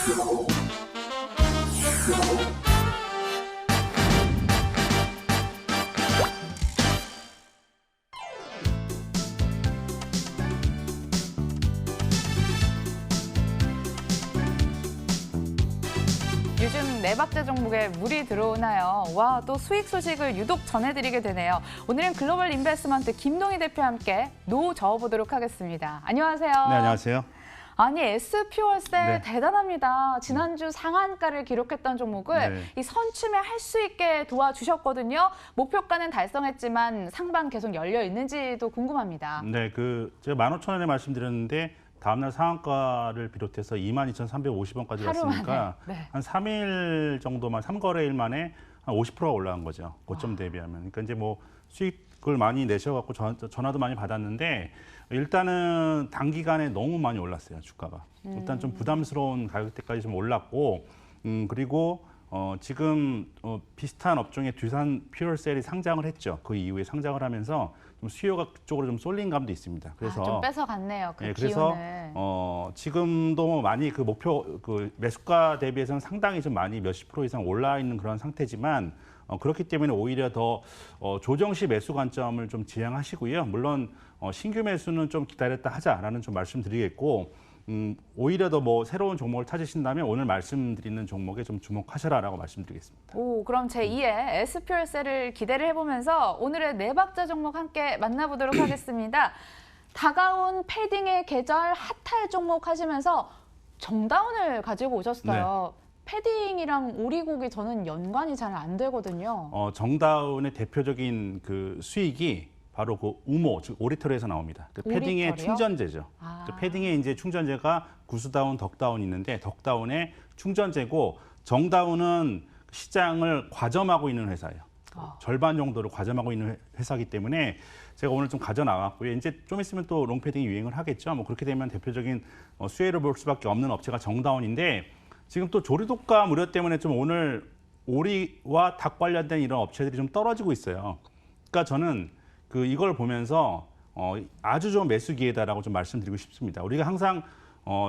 요즘 네박자 종목에 물이 들어오나요? 와, 또 수익 소식을 유독 전해드리게 되네요. 오늘은 글로벌 인베스트먼트 김동희 대표와 함께 저어보도록 하겠습니다. 안녕하세요. 네, 안녕하세요. 아니, SP월세 네. 대단합니다. 지난주 상한가를 기록했던 종목을 이 선취매 할 수 있게 도와주셨거든요. 목표가는 달성했지만 상방 계속 열려 있는지도 궁금합니다. 네, 제가 15,000원에 말씀드렸는데 다음날 상한가를 비롯해서 22,350원까지 갔으니까 네. 한 3일 정도만 3거래일 만에 한 50%가 올라간 거죠. 고점 대비하면. 그러니까 이제 뭐 수익을 많이 내셔갖고 전화도 많이 받았는데 일단은 단기간에 너무 많이 올랐어요, 주가가. 일단 좀 부담스러운 가격대까지 좀 올랐고 그리고 지금 비슷한 업종의 두산 퓨얼셀이 상장을 했죠. 그 이후에 상장을 하면서 좀 수요가 그쪽으로 좀 쏠린 감도 있습니다. 그래서 좀 뺏어갔네요, 그 네, 기운을. 그래서 지금도 많이 그 목표 매수가 대비해서는 상당히 좀 많이 몇십 프로 이상 올라 있는 그런 상태지만 그렇기 때문에 오히려 더 조정 시 매수 관점을 좀 지향하시고요. 물론 신규 매수는 좀 기다렸다 하자라는 좀 말씀드리겠고. 오히려 더 뭐 새로운 종목을 찾으신다면 오늘 말씀드리는 종목에 좀 주목하셔라라고 말씀드리겠습니다. 오, 그럼 제2의 SP월세를 기대를 해보면서 오늘의 네박자 종목 함께 만나보도록 하겠습니다. 다가온 패딩의 계절 핫할 종목 하시면서 정다운을 가지고 오셨어요. 패딩이랑 오리고기 저는 연관이 잘 안 되거든요. 정다운의 대표적인 그 수익이 바로 그 우모, 즉 오리털에서 나옵니다. 그 패딩의 오리털이요? 충전재죠. 패딩의 이제 충전재가 구스다운, 덕다운이 있는데 덕다운의 충전재고 정다운은 시장을 과점하고 있는 회사예요. 절반 정도를 과점하고 있는 회사이기 때문에 제가 오늘 좀 가져 나왔고요. 이제 좀 있으면 또 롱패딩이 유행을 하겠죠. 뭐 그렇게 되면 대표적인 수혜를 볼 수밖에 없는 업체가 정다운인데 지금 또 조리독감 우려 때문에 좀 오늘 오리와 닭 관련된 이런 업체들이 좀 떨어지고 있어요. 그러니까 저는 이걸 보면서 아주 좋은 매수 기회다라고 좀 말씀드리고 싶습니다. 우리가 항상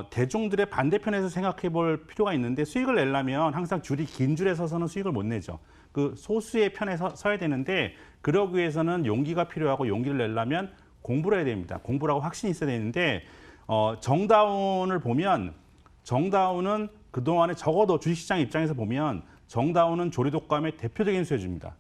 대중들의 반대편에서 생각해 볼 필요가 있는데 수익을 내려면 항상 줄이 긴 줄에 서서는 수익을 못 내죠. 그 소수의 편에 서야 되는데 그러기 위해서는 용기가 필요하고 용기를 내려면 공부를 해야 됩니다. 공부라고 확신이 있어야 되는데 정다운을 보면 정다운은 그동안에 적어도 주식시장 입장에서 보면 정다운은 조리독감의 대표적인 수혜주입니다.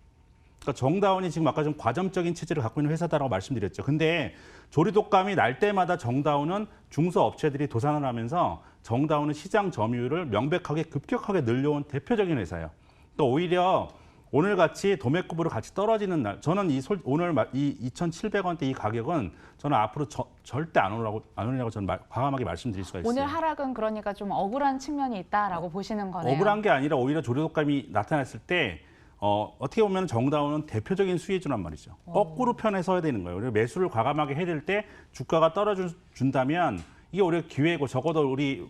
그러니까 정다운이 지금 아까 좀 과점적인 체제를 갖고 있는 회사다라고 말씀드렸죠. 근데 조리독감이 날 때마다 정다운은 중소업체들이 도산을 하면서 정다운은 시장 점유율을 명백하게 급격하게 늘려온 대표적인 회사예요. 또 오히려 오늘같이 도매급으로 같이 떨어지는 날, 저는 오늘 이 2,700원대 이 가격은 저는 앞으로 절대 안 오르라고 저는 과감하게 말씀드릴 수가 있어요. 오늘 하락은 그러니까 좀 억울한 측면이 있다라고 보시는 거네요. 억울한 게 아니라 오히려 조리독감이 나타났을 때 어떻게 보면 정다운은 대표적인 수혜주란 말이죠. 거꾸로 편에 서야 되는 거예요. 그리고 매수를 과감하게 해야 될 때 주가가 떨어준다면 이게 오히려 기회고 적어도 우리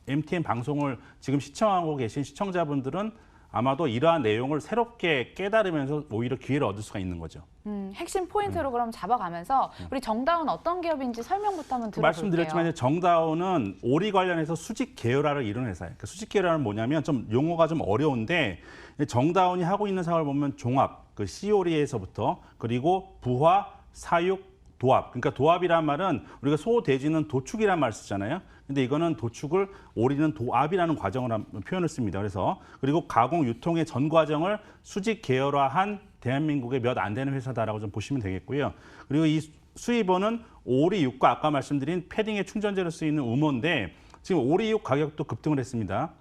MTN 방송을 지금 시청하고 계신 시청자분들은 아마도 이러한 내용을 새롭게 깨달으면서 오히려 기회를 얻을 수가 있는 거죠. 핵심 포인트로 그럼 잡아가면서 우리 정다운 어떤 기업인지 설명부터 한번 들어볼게요. 말씀드렸지만 정다운은 오리 관련해서 수직 계열화를 이루는 회사예요. 그러니까 수직 계열화는 뭐냐면 좀 용어가 좀 어려운데 정다운이 하고 있는 사업을 보면 종합, 씨오리에서부터 그리고 부화, 사육, 도합. 그러니까 도합이란 말은 우리가 소, 돼지는 도축이란 말 쓰잖아요. 근데 이거는 도축을 오리는 도압이라는 과정을 표현을 씁니다. 그리고 가공 유통의 전 과정을 수직 계열화한 대한민국의 몇 안 되는 회사다라고 좀 보시면 되겠고요. 그리고 이 수입원은 오리육과 아까 말씀드린 패딩의 충전재로 쓰이는 우모인데 지금 오리육 가격도 급등을 했습니다.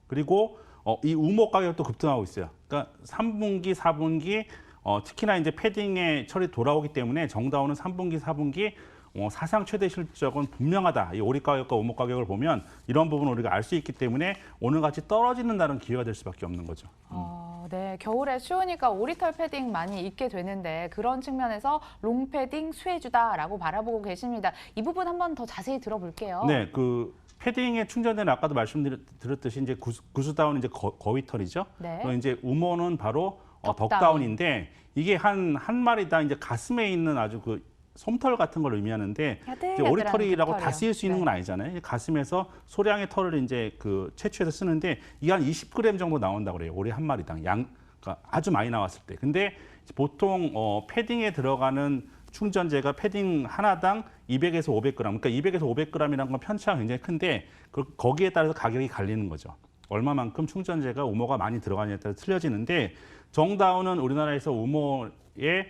그리고 이 우모 가격도 급등하고 있어요. 그러니까 3분기, 4분기 특히나 이제 패딩의 철이 돌아오기 때문에 정다운은 3분기, 4분기 사상 최대 실적은 분명하다. 이 오리 가격과 우모 가격을 보면 이런 부분을 우리가 알 수 있기 때문에 오늘같이 떨어지는 날은 기회가 될 수밖에 없는 거죠. 네, 겨울에 추우니까 오리털 패딩 많이 입게 되는데 그런 측면에서 롱 패딩 수혜주다라고 바라보고 계십니다. 이 부분 한번 더 자세히 들어볼게요. 네, 패딩의 충전대는 아까도 말씀드렸듯이 이제 구스다운 이제 거위털이죠. 네. 그리고 이제 우모는 바로 덕다운인데 이게 한 마리당 이제 가슴에 있는 아주 솜털 같은 걸 의미하는데 이제 야들야들한 오리털이라고 다 깃털이요. 쓰일 수 있는 네. 건 아니잖아요. 가슴에서 소량의 털을 이제 그 채취해서 쓰는데 이게 한 20g 정도 나온다고 그래요. 오리 한 마리당 그러니까 아주 많이 나왔을 때. 근데 보통 패딩에 들어가는 충전재가 패딩 하나당 200에서 500g. 그러니까 200에서 500g이라는 건 편차가 굉장히 큰데 거기에 따라서 가격이 갈리는 거죠. 얼마만큼 충전재가 우모가 많이 들어가냐에 따라 틀려지는데 정다운은 우리나라에서 우모의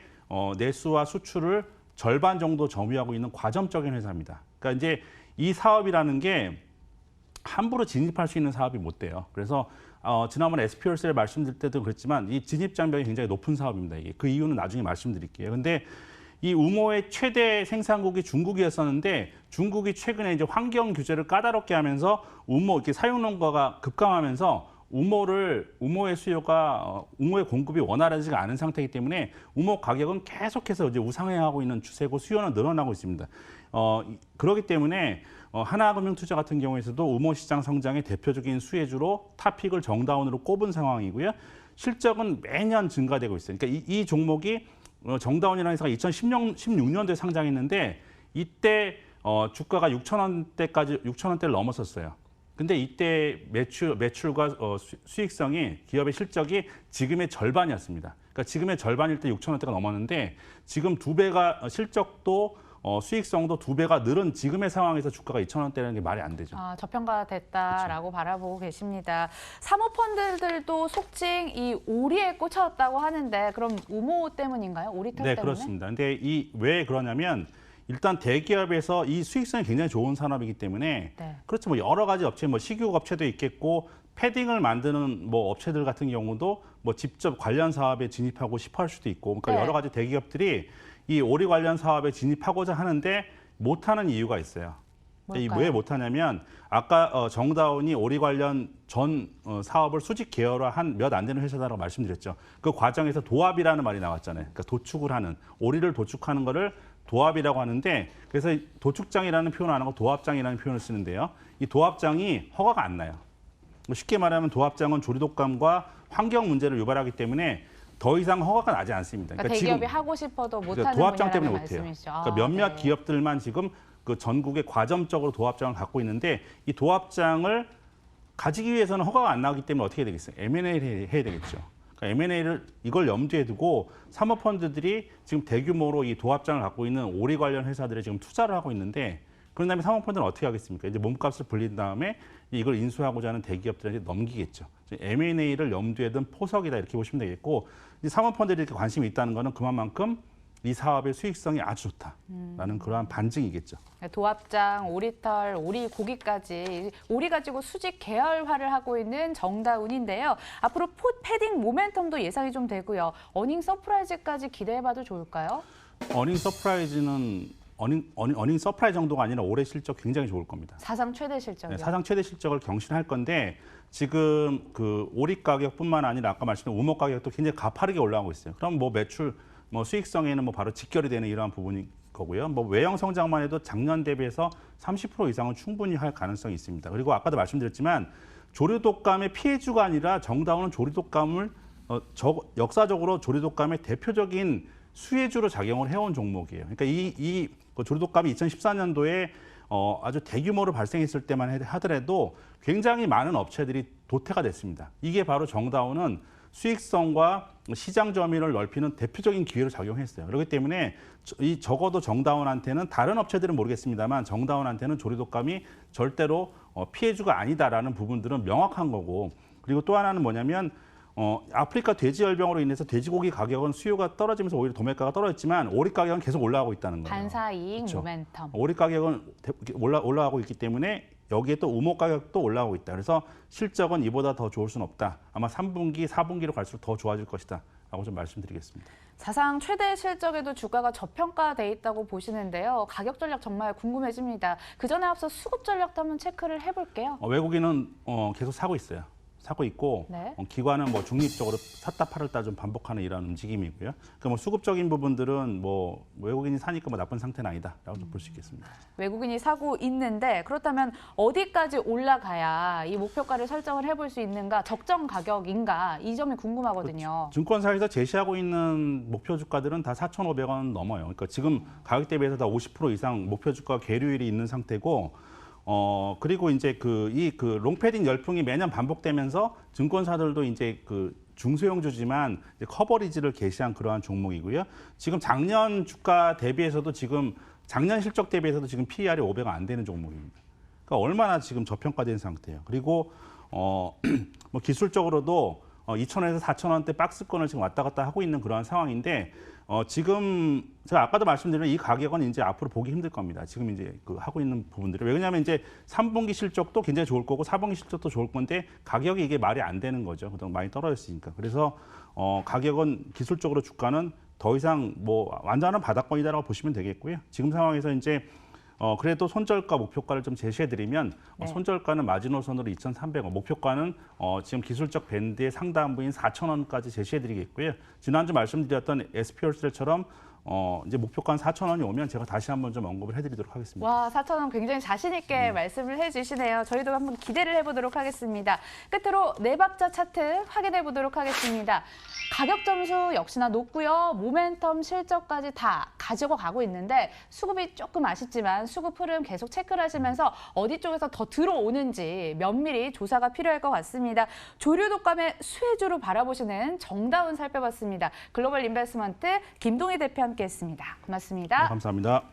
내수와 수출을 절반 정도 점유하고 있는 과점적인 회사입니다. 그러니까 이제 이 사업이라는 게 함부로 진입할 수 있는 사업이 못 돼요. 그래서 지난번에 SPLC를 말씀드릴 때도 그랬지만 이 진입 장벽이 굉장히 높은 사업입니다. 이게 그 이유는 나중에 말씀드릴게요. 근데 이 우모의 최대 생산국이 중국이었었는데 중국이 최근에 이제 환경 규제를 까다롭게 하면서 우모 이렇게 사용 농가가 급감하면서 우모의 수요가 우모의 공급이 원활하지가 않은 상태이기 때문에 우모 가격은 계속해서 이제 우상향하고 있는 추세고 수요는 늘어나고 있습니다. 그렇기 때문에 하나금융투자 같은 경우에서도 우모 시장 성장의 대표적인 수혜주로 탑픽을 정다운으로 꼽은 상황이고요. 실적은 매년 증가되고 있어요. 그러니까 이 종목이 정다운이라는 회사가 2016년도에 상장했는데 이때 주가가 6,000원대를 넘었었어요. 근데 이때 매출과 수익성이 기업의 실적이 지금의 절반이었습니다. 그러니까 지금의 절반일 때 6,000원대가 넘었는데 지금 2배가 실적도 수익성도 2배가 늘은 지금의 상황에서 주가가 2,000원대라는 게 말이 안 되죠. 저평가됐다라고 바라보고 계십니다. 사모펀드들도 속칭 이 오리에 꽂혔다고 하는데 그럼 우모 때문인가요? 오리털 네, 때문에? 그렇습니다. 근데 왜 그러냐면 일단 대기업에서 이 수익성이 굉장히 좋은 산업이기 때문에 네. 그렇죠. 뭐 여러 가지 업체, 뭐 식육 업체도 있겠고 패딩을 만드는 뭐 업체들 같은 경우도 뭐 직접 관련 사업에 진입하고 싶어 할 수도 있고, 그러니까 네. 여러 가지 대기업들이 이 오리 관련 사업에 진입하고자 하는데 못하는 이유가 있어요. 뭘까요? 왜 못하냐면 아까 정다운이 오리 관련 전 사업을 수직 계열화한 몇 안 되는 회사다라고 말씀드렸죠. 그 과정에서 도합이라는 말이 나왔잖아요. 그러니까 도축을 하는, 오리를 도축하는 거를 도합이라고 하는데 그래서 도축장이라는 표현을 안 하고 도합장이라는 표현을 쓰는데요. 이 도합장이 허가가 안 나요. 쉽게 말하면 도합장은 조리독감과 환경 문제를 유발하기 때문에 더 이상 허가가 나지 않습니다. 그러니까 대기업이 하고 싶어도 못하는 도합장 때문에 분야라는 못해요. 말씀이시죠. 그러니까 몇몇 네. 기업들만 지금 그 전국에 과점적으로 도합장을 갖고 있는데 이 도합장을 가지기 위해서는 허가가 안 나오기 때문에 어떻게 되겠어요? M&A를 해야 되겠죠. 그러니까 M&A를 이걸 염두에 두고 사모펀드들이 지금 대규모로 이 도합장을 갖고 있는 오리 관련 회사들에 지금 투자를 하고 있는데 그런 다음에 사모펀드는 어떻게 하겠습니까? 이제 몸값을 불린 다음에 이걸 인수하고자 하는 대기업들한테 넘기겠죠. M&A를 염두에 둔 포석이다 이렇게 보시면 되겠고 이 사모펀드들이 이렇게 관심이 있다는 거는 그만큼 이 사업의 수익성이 아주 좋다라는 그러한 반증이겠죠. 도합장, 오리털, 오리 고기까지 오리 가지고 수직 계열화를 하고 있는 정다운인데요. 앞으로 패딩 모멘텀도 예상이 좀 되고요. 어닝 서프라이즈까지 기대해봐도 좋을까요? 어닝 서프라이즈는 어닝 서프라이즈 정도가 아니라 올해 실적 굉장히 좋을 겁니다. 사상 최대 실적이요. 네, 사상 최대 실적을 경신할 건데 지금 그 오리 가격뿐만 아니라 아까 말씀드린 우목 가격도 굉장히 가파르게 올라가고 있어요. 그럼 뭐 매출, 뭐 수익성에는 뭐 바로 직결이 되는 이러한 부분이 거고요. 뭐 외형 성장만 해도 작년 대비해서 30% 이상은 충분히 할 가능성이 있습니다. 그리고 아까도 말씀드렸지만 조류독감의 피해주가 아니라 정다운은 조류독감을 역사적으로 조류독감의 대표적인 수혜주로 작용을 해온 종목이에요. 그러니까 이 조류독감이 2014년도에 아주 대규모로 발생했을 때만 하더라도 굉장히 많은 업체들이 도태가 됐습니다. 이게 바로 정다운은 수익성과 시장 점유율을 넓히는 대표적인 기회로 작용했어요. 그렇기 때문에 적어도 정다운한테는 다른 업체들은 모르겠습니다만 정다운한테는 조류독감이 절대로 피해주가 아니다라는 부분들은 명확한 거고 그리고 또 하나는 뭐냐면 아프리카 돼지열병으로 인해서 돼지고기 가격은 수요가 떨어지면서 오히려 도매가가 떨어졌지만 오리 가격은 계속 올라가고 있다는 거예요. 반사이익 그렇죠. 모멘텀. 오리 가격은 올라가고 있기 때문에 여기에 또 우목 가격도 올라가고 있다. 그래서 실적은 이보다 더 좋을 수는 없다. 아마 3분기, 4분기로 갈수록 더 좋아질 것이다. 라고 좀 말씀드리겠습니다. 사상 최대 실적에도 주가가 저평가돼 있다고 보시는데요. 가격 전략 정말 궁금해집니다. 그 전에 앞서 수급 전략도 한번 체크를 해볼게요. 외국인은 계속 사고 있어요. 사고 있고 네. 기관은 뭐 중립적으로 샀다 팔았다 좀 반복하는 이런 움직임이고요. 그러니까 뭐 수급적인 부분들은 뭐 외국인이 사니까 뭐 나쁜 상태는 아니다라고 볼 수 있겠습니다. 외국인이 사고 있는데 그렇다면 어디까지 올라가야 이 목표가를 설정을 해볼 수 있는가, 적정 가격인가 이 점이 궁금하거든요. 증권사에서 제시하고 있는 목표 주가들은 다 4,500원 넘어요. 그러니까 지금 가격 대비해서 다 50% 이상 목표 주가 계류율이 있는 상태고, 그리고 이제 그 롱패딩 열풍이 매년 반복되면서 증권사들도 이제 그 중소형주지만 이제 커버리지를 개시한 그러한 종목이고요. 지금 작년 주가 대비해서도 지금 작년 실적 대비해서도 지금 PER이 5배가 안 되는 종목입니다. 그러니까 얼마나 지금 저평가된 상태예요. 그리고 뭐 기술적으로도 2,000원에서 4,000원대 박스권을 지금 왔다 갔다 하고 있는 그러한 상황인데 지금 제가 아까도 말씀드린 이 가격은 이제 앞으로 보기 힘들 겁니다. 지금 이제 그 하고 있는 부분들이 왜냐하면 이제 3분기 실적도 굉장히 좋을 거고 4분기 실적도 좋을 건데 가격이 이게 말이 안 되는 거죠. 그동안 많이 떨어졌으니까. 그래서 가격은 기술적으로 주가는 더 이상 뭐 완전한 바닥권이다라고 보시면 되겠고요. 지금 상황에서 이제 그래도 손절가 목표가를 좀 제시해드리면 네. 손절가는 마지노선으로 2,300원, 목표가는 지금 기술적 밴드의 상단부인 4,000원까지 제시해드리겠고요. 지난주 말씀드렸던 SPLC처럼 이제 목표가는 4,000원이 오면 제가 다시 한번 좀 언급을 해드리도록 하겠습니다. 와, 4,000원 굉장히 자신 있게 말씀을 해주시네요. 저희도 한번 기대를 해보도록 하겠습니다. 끝으로 네 박자 차트 확인해 보도록 하겠습니다. 가격 점수 역시나 높고요. 모멘텀 실적까지 다 가지고 가고 있는데 수급이 조금 아쉽지만 수급 흐름 계속 체크를 하시면서 어디 쪽에서 더 들어오는지 면밀히 조사가 필요할 것 같습니다. 조류 독감의 수혜주로 바라보시는 정다운 살펴봤습니다. 글로벌 인베스트먼트 김동희 대표 함께했습니다. 고맙습니다. 네, 감사합니다.